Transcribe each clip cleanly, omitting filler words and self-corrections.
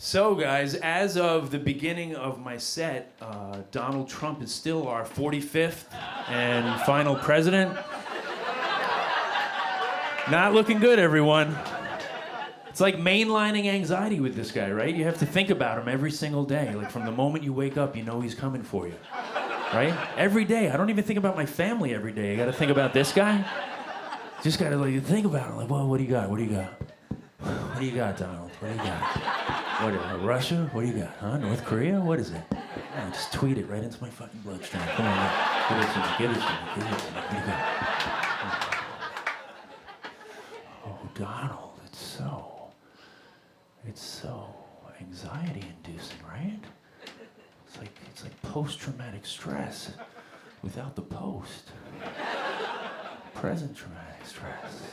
So, guys, as of the beginning of my set, Donald Trump is still our 45th and final president. Not looking good, everyone. It's like mainlining anxiety with this guy, right? You have to think about him every single day. Like, from the moment you wake up, you know he's coming for you, right? Every day. I don't even think about my family every day. I gotta think about this guy. Just gotta, like, think about him. Like, well, what do you got? What do you got? What do you got, Donald? What do you got? What, Russia? What do you got, huh? North Korea? What is it? Yeah, just tweet it right into my fucking bloodstream. Come on, man. Give it to me, give it to me, give it to me. What do you got? Oh, Donald, it's so anxiety-inducing, right? It's like post-traumatic stress without the post. Present traumatic stress.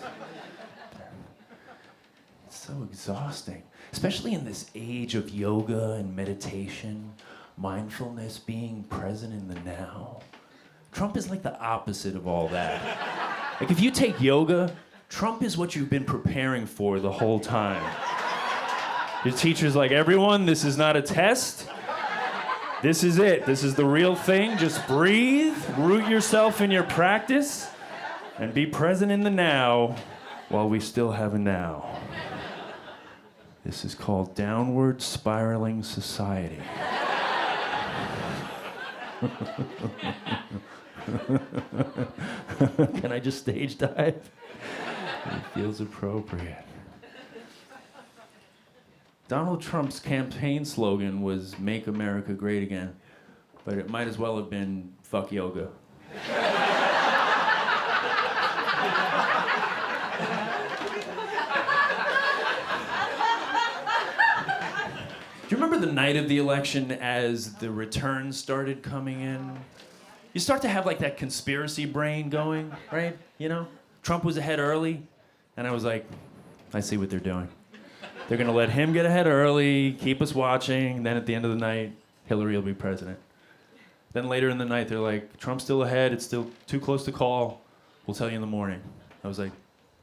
It's so exhausting, especially in this age of yoga and meditation, mindfulness, being present in the now. Trump is like the opposite of all that. Like, if you take yoga, Trump is what you've been preparing for the whole time. Your teacher's like, everyone, this is not a test. This is it. This is the real thing. Just breathe, root yourself in your practice, and be present in the now while we still have a now. This is called downward spiraling society. Can I just stage dive? It feels appropriate. Donald Trump's campaign slogan was "Make America Great Again," but it might as well have been "Fuck Yoga." Do you remember the night of the election as the returns started coming in? You start to have like that conspiracy brain going, right? You know? Trump was ahead early, and I was like, I see what they're doing. They're gonna let him get ahead early, keep us watching, then at the end of the night, Hillary will be president. Then later in the night, they're like, Trump's still ahead, it's still too close to call, we'll tell you in the morning. I was like,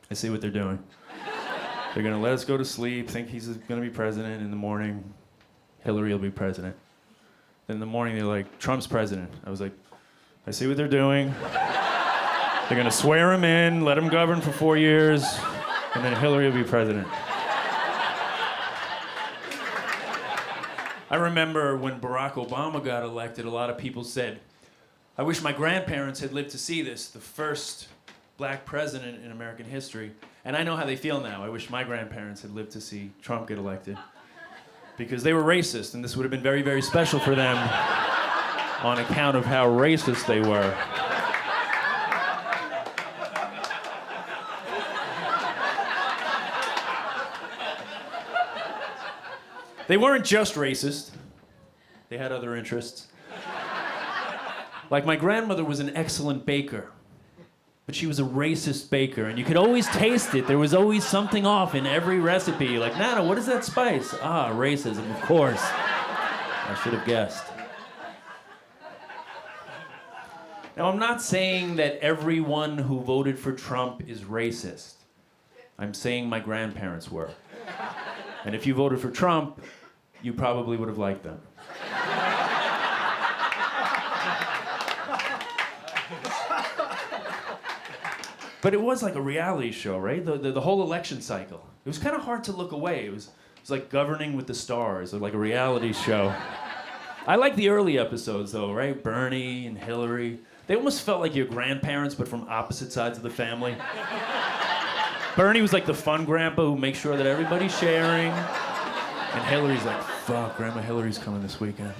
I see what they're doing. They're gonna let us go to sleep, think he's gonna be president. In the morning, Hillary will be president. Then in the morning, they're like, Trump's president. I was like, I see what they're doing. They're gonna swear him in, let him govern for 4 years, and then Hillary will be president. I remember when Barack Obama got elected, a lot of people said, I wish my grandparents had lived to see this, the first black president in American history. And I know how they feel now. I wish my grandparents had lived to see Trump get elected. Because they were racist, and this would have been very, very special for them on account of how racist they were. They weren't just racist. They had other interests. Like, my grandmother was an excellent baker, but she was a racist baker, and you could always taste it. There was always something off in every recipe. Like, Nana, what is that spice? Ah, racism, of course. I should have guessed. Now, I'm not saying that everyone who voted for Trump is racist. I'm saying my grandparents were. And if you voted for Trump, you probably would have liked them. But it was like a reality show, right? The whole election cycle. It was kind of hard to look away. It was like Governing with the Stars, or like a reality show. I like the early episodes, though, right? Bernie and Hillary. They almost felt like your grandparents, but from opposite sides of the family. Bernie was like the fun grandpa who makes sure that everybody's sharing. And Hillary's like, fuck, Grandma Hillary's coming this weekend.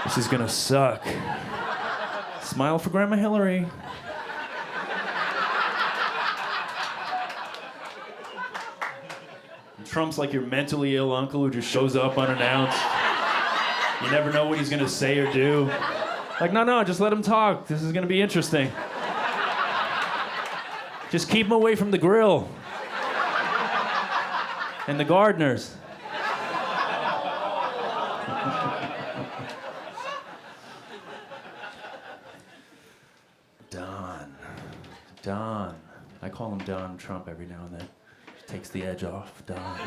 This is gonna suck. Smile for Grandma Hillary. And Trump's like your mentally ill uncle who just shows up unannounced. You never know what he's gonna say or do. Like, no, just let him talk. This is gonna be interesting. Just keep him away from the grill. And the gardeners. Don. I call him Don Trump every now and then. Takes the edge off, Don.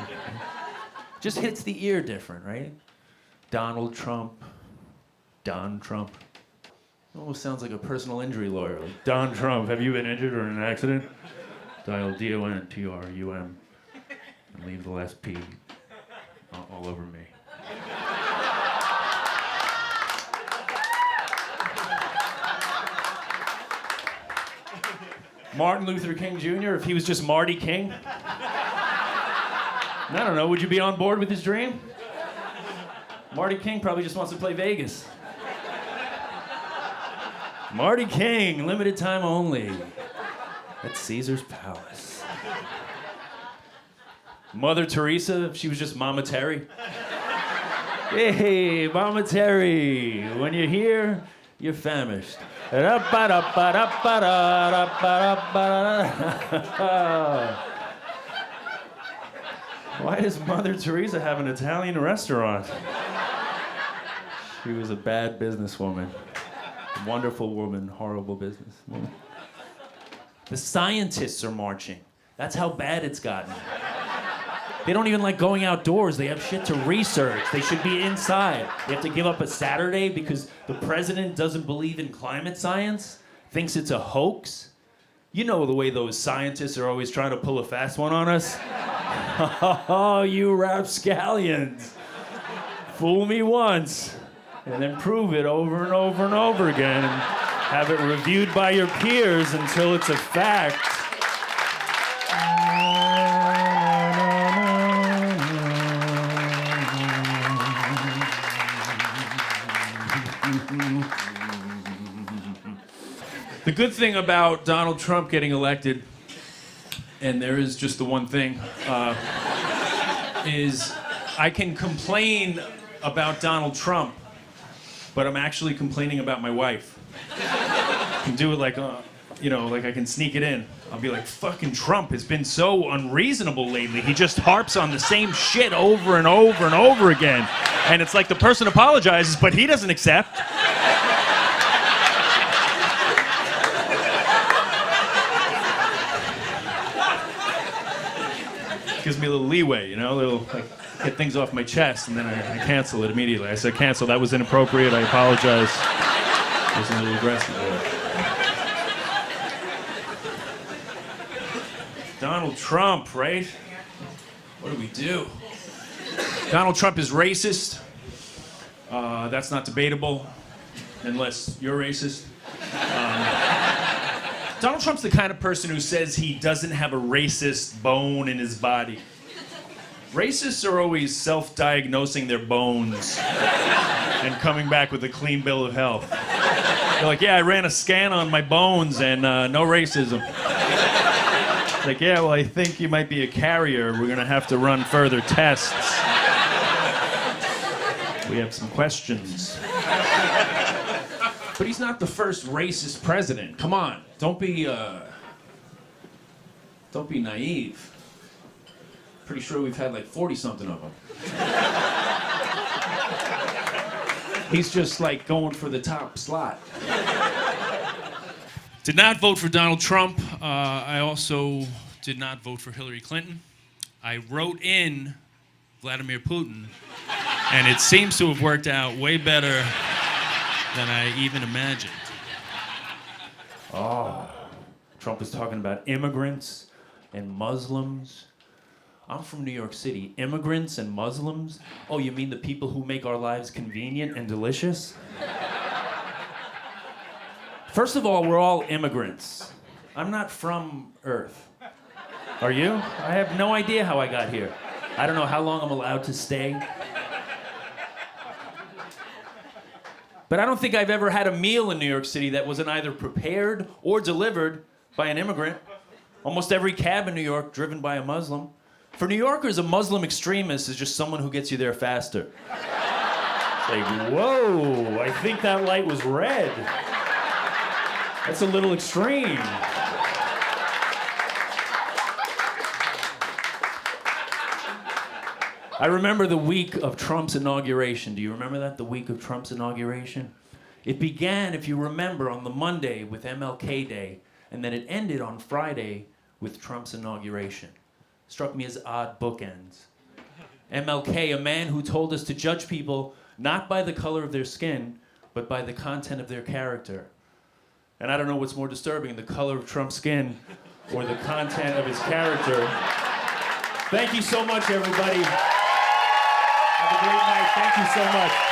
Just hits the ear different, right? Donald Trump, Don Trump. Almost sounds like a personal injury lawyer. Like, Don Trump, have you been injured or in an accident? Dial DONTRUM and leave the last P all over me. Martin Luther King Jr., if he was just Marty King? I don't know, would you be on board with his dream? Marty King probably just wants to play Vegas. Marty King, limited time only. At Caesar's Palace. Mother Teresa, if she was just Mama Terry. Hey, Mama Terry, when you're here, you're famished. Why does Mother Teresa have an Italian restaurant? She was a bad businesswoman. Wonderful woman, horrible businesswoman. The scientists are marching. That's how bad it's gotten. They don't even like going outdoors. They have shit to research. They should be inside. They have to give up a Saturday because the president doesn't believe in climate science, thinks it's a hoax. You know the way those scientists are always trying to pull a fast one on us. Oh, you rapscallions. Fool me once, and then prove it over and over and over again, and have it reviewed by your peers until it's a fact. The good thing about Donald Trump getting elected, and there is just the one thing, is I can complain about Donald Trump, but I'm actually complaining about my wife. I can do it like, like I can sneak it in. I'll be like, fucking Trump has been so unreasonable lately. He just harps on the same shit over and over and over again. And it's like the person apologizes, but he doesn't accept. Gives me a little leeway, a little, like, get things off my chest, and then I cancel it immediately. I said, cancel, that was inappropriate, I apologize. I was a little aggressive there. Donald Trump, right? What do? Donald Trump is racist. That's not debatable, unless you're racist. Donald Trump's the kind of person who says he doesn't have a racist bone in his body. Racists are always self-diagnosing their bones and coming back with a clean bill of health. They're like, yeah, I ran a scan on my bones and no racism. Like, yeah, well, I think you might be a carrier. We're gonna have to run further tests. We have some questions. But he's not the first racist president. Come on, don't be naive. Pretty sure we've had like 40-something of them. He's just like going for the top slot. Did not vote for Donald Trump. I also did not vote for Hillary Clinton. I wrote in Vladimir Putin, and it seems to have worked out way better than I even imagined. Oh, Trump was talking about immigrants and Muslims. I'm from New York City. Immigrants and Muslims? Oh, you mean the people who make our lives convenient and delicious? First of all, we're all immigrants. I'm not from Earth. Are you? I have no idea how I got here. I don't know how long I'm allowed to stay. But I don't think I've ever had a meal in New York City that wasn't either prepared or delivered by an immigrant. Almost every cab in New York driven by a Muslim. For New Yorkers, a Muslim extremist is just someone who gets you there faster. It's like, whoa, I think that light was red. That's a little extreme. I remember the week of Trump's inauguration. Do you remember that? The week of Trump's inauguration? It began, if you remember, on the Monday with MLK Day, and then it ended on Friday with Trump's inauguration. Struck me as odd bookends. MLK, a man who told us to judge people not by the color of their skin, but by the content of their character. And I don't know what's more disturbing, the color of Trump's skin or the content of his character. Thank you so much, everybody. Have a great night. Thank you so much.